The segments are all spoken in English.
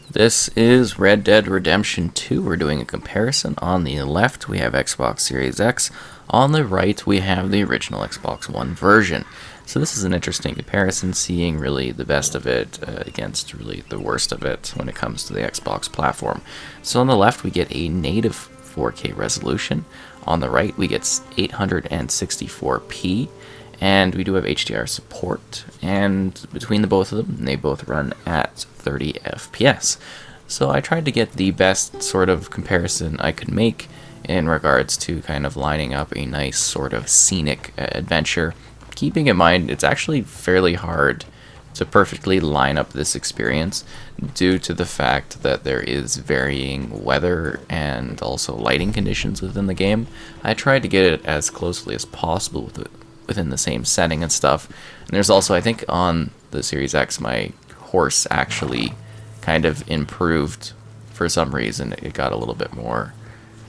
This is Red Dead Redemption 2. We're doing a comparison. On the left, we have Xbox Series X. On the right, we have the original Xbox One version. So this is an interesting comparison, seeing really the best of it against really the worst of it when it comes to the Xbox platform. So on the left, we get a native 4K resolution. On the right, we get 864p. And we do have HDR support, and between the both of them, they both run at 30 FPS. So I tried to get the best sort of comparison I could make in regards to kind of lining up a nice sort of scenic adventure. Keeping in mind, it's actually fairly hard to perfectly line up this experience due to the fact that there is varying weather and also lighting conditions within the game. I tried to get it as closely as possible within the same setting and stuff. And there's also, I think on the Series X, my horse actually kind of improved for some reason. It got a little bit more,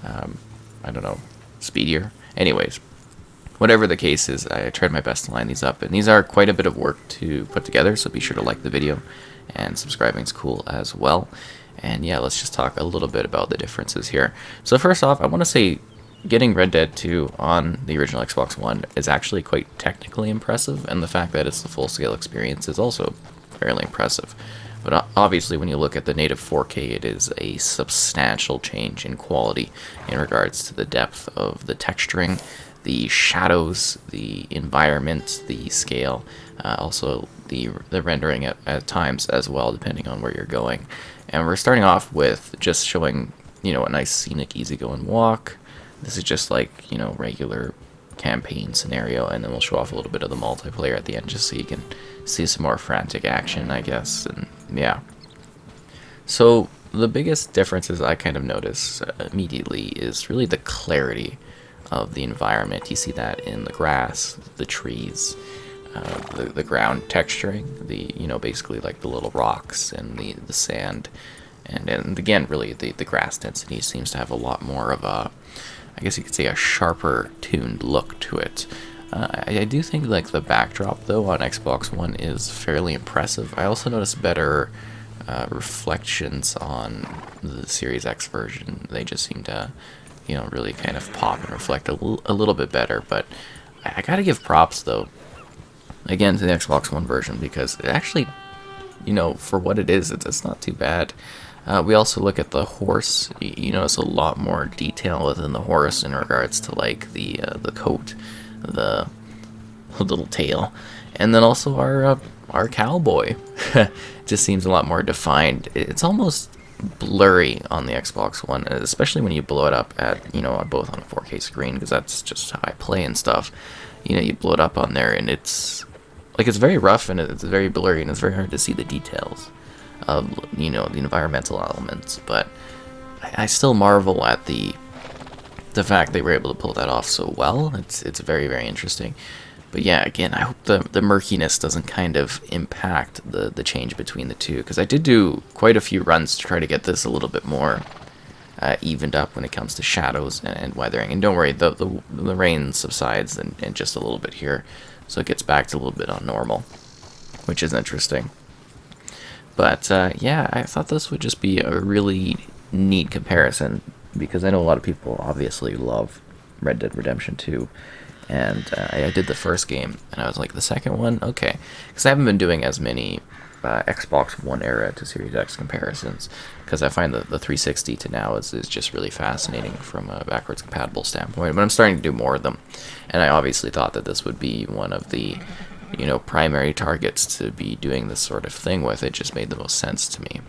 I don't know, speedier. Anyways, whatever the case is, I tried my best to line these up. And these are quite a bit of work to put together, so be sure to like the video. And subscribing is cool as well. And yeah, let's just talk a little bit about the differences here. So first off, I want to say getting Red Dead 2 on the original Xbox One is actually quite technically impressive, and the fact that it's the full-scale experience is also fairly impressive. But obviously, when you look at the native 4K, it is a substantial change in quality in regards to the depth of the texturing, the shadows, the environment, the scale, also the rendering at times as well, depending on where you're going. And we're starting off with just showing, a nice scenic, easygoing walk. This is just like, regular campaign scenario, and then we'll show off a little bit of the multiplayer at the end just so you can see some more frantic action, I guess, and yeah. So the biggest differences I kind of notice immediately is really the clarity of the environment. You see that in the grass, the trees, the ground texturing, basically like the little rocks and the sand, and again, really the grass density seems to have a lot more of a, I guess you could say, a sharper tuned look to it. I do think like the backdrop though on Xbox One is fairly impressive. I also noticed better reflections on the Series X version. They just seem to, really kind of pop and reflect a little bit better. But I gotta give props though, again, to the Xbox One version, because it actually, for what it is, it's not too bad. We also look at the horse. It's a lot more detail within the horse in regards to like the coat, the little tail, and then also our cowboy. Just seems a lot more defined. It's almost blurry on the Xbox One, especially when you blow it up at both on a 4K screen, because that's just how I play and stuff. You blow it up on there, and it's very rough and it's very blurry, and it's very hard to see the details of the environmental elements. But I still marvel at the fact they were able to pull that off so well. It's very, very interesting. But yeah, again, I hope the murkiness doesn't kind of impact the change between the two, because I did do quite a few runs to try to get this a little bit more evened up when it comes to shadows and weathering. And don't worry, the rain subsides in just a little bit here, so it gets back to a little bit on normal, which is interesting. But yeah, I thought this would just be a really neat comparison, because I know a lot of people obviously love Red Dead Redemption 2, and I did the first game, and I was like, the second one? Okay. Because I haven't been doing as many Xbox One era to Series X comparisons, because I find that the 360 to now is just really fascinating from a backwards compatible standpoint, but I'm starting to do more of them, and I obviously thought that this would be one of the primary targets to be doing this sort of thing with. It just made the most sense to me.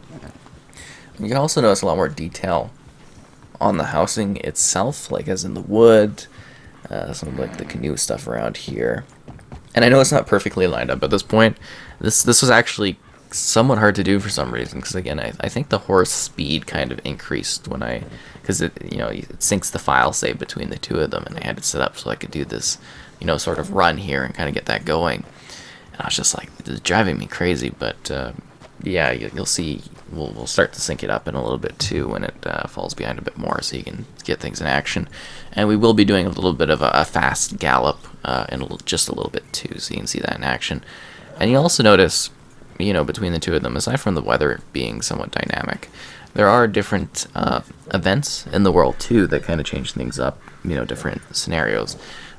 You can also notice a lot more detail on the housing itself, like as in the wood, some of like the canoe stuff around here. And I know it's not perfectly lined up at this point. This was actually somewhat hard to do for some reason, because again, I think the horse speed kind of increased because it syncs the file save between the two of them, and I had it set up so I could do this sort of run here and kind of get that going. And I was just like, it's driving me crazy. But yeah, you'll see, we'll start to sync it up in a little bit too when it falls behind a bit more, so you can get things in action. And we will be doing a little bit of a fast gallop in just a little bit too, so you can see that in action. And you'll also notice between the two of them, aside from the weather being somewhat dynamic, there are different events in the world too that kind of change things up. Different scenarios.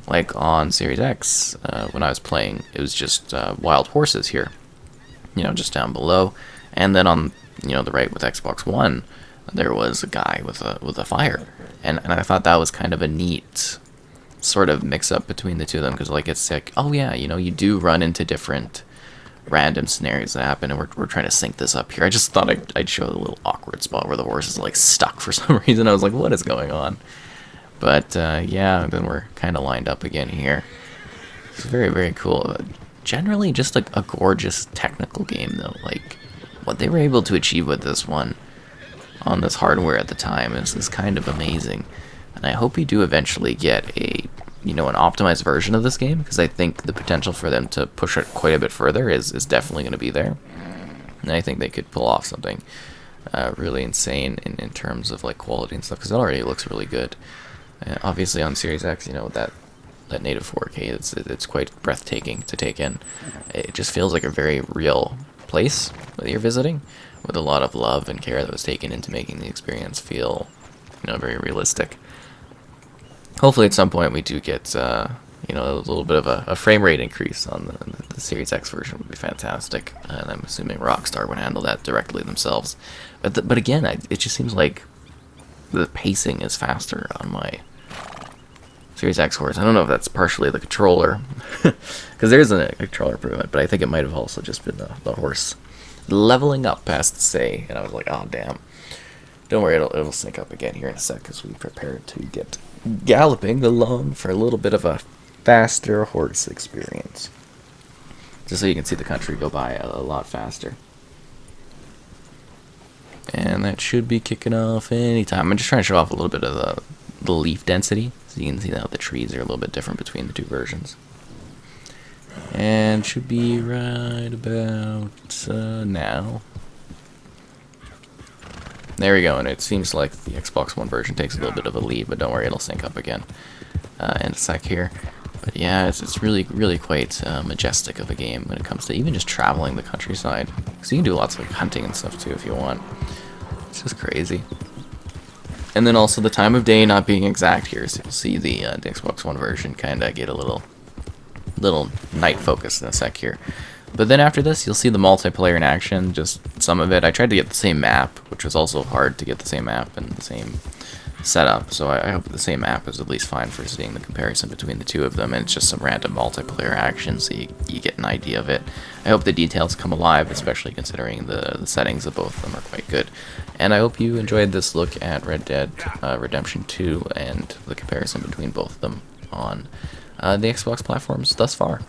Like on Series X, when I was playing, it was just wild horses here, just down below, and then on the right with Xbox One, there was a guy with a fire, and I thought that was kind of a neat sort of mix up between the two of them, because it's like, oh yeah, you do run into different random scenarios that happen, and we're trying to sync this up here. I just thought I'd show a little awkward spot where the horse is stuck for some reason. I was like, what is going on? But yeah, then we're kind of lined up again here. It's very, very cool. Generally just a gorgeous technical game though. What they were able to achieve with this one on this hardware at the time is kind of amazing. And I hope we do eventually get an optimized version of this game, because I think the potential for them to push it quite a bit further is definitely going to be there. And I think they could pull off something really insane in terms of quality and stuff, because it already looks really good. Obviously on Series X, that native 4K, it's quite breathtaking to take in. It just feels like a very real place that you're visiting, with a lot of love and care that was taken into making the experience feel, very realistic. Hopefully at some point we do get, a little bit of a frame rate increase on the Series X version would be fantastic. And I'm assuming Rockstar would handle that directly themselves. But again, it just seems like the pacing is faster on my Series X horse. I don't know if that's partially the controller, because there's a controller improvement, but I think it might have also just been the horse leveling up past the say, and I was like, oh damn. Don't worry, it'll sync up again here in a sec as we prepare to get galloping along for a little bit of a faster horse experience. Just so you can see the country go by a lot faster. And that should be kicking off anytime. I'm just trying to show off a little bit of the leaf density, so you can see how the trees are a little bit different between the two versions. And should be right about now. There we go, and it seems like the Xbox One version takes a little bit of a lead, but don't worry, it'll sync up again in a sec here. But yeah, it's really, really quite majestic of a game when it comes to even just traveling the countryside. So you can do lots of hunting and stuff too if you want. It's just crazy. And then also the time of day not being exact here, so you'll see the Xbox One version kind of get a little night focus in a sec here. But then after this, you'll see the multiplayer in action, just some of it. I tried to get the same map, which was also hard to get the same map and the same setup, so I hope the same map is at least fine for seeing the comparison between the two of them, and it's just some random multiplayer action, so you get an idea of it. I hope the details come alive, especially considering the settings of both of them are quite good. And I hope you enjoyed this look at Red Dead Redemption 2 and the comparison between both of them on the Xbox platforms thus far.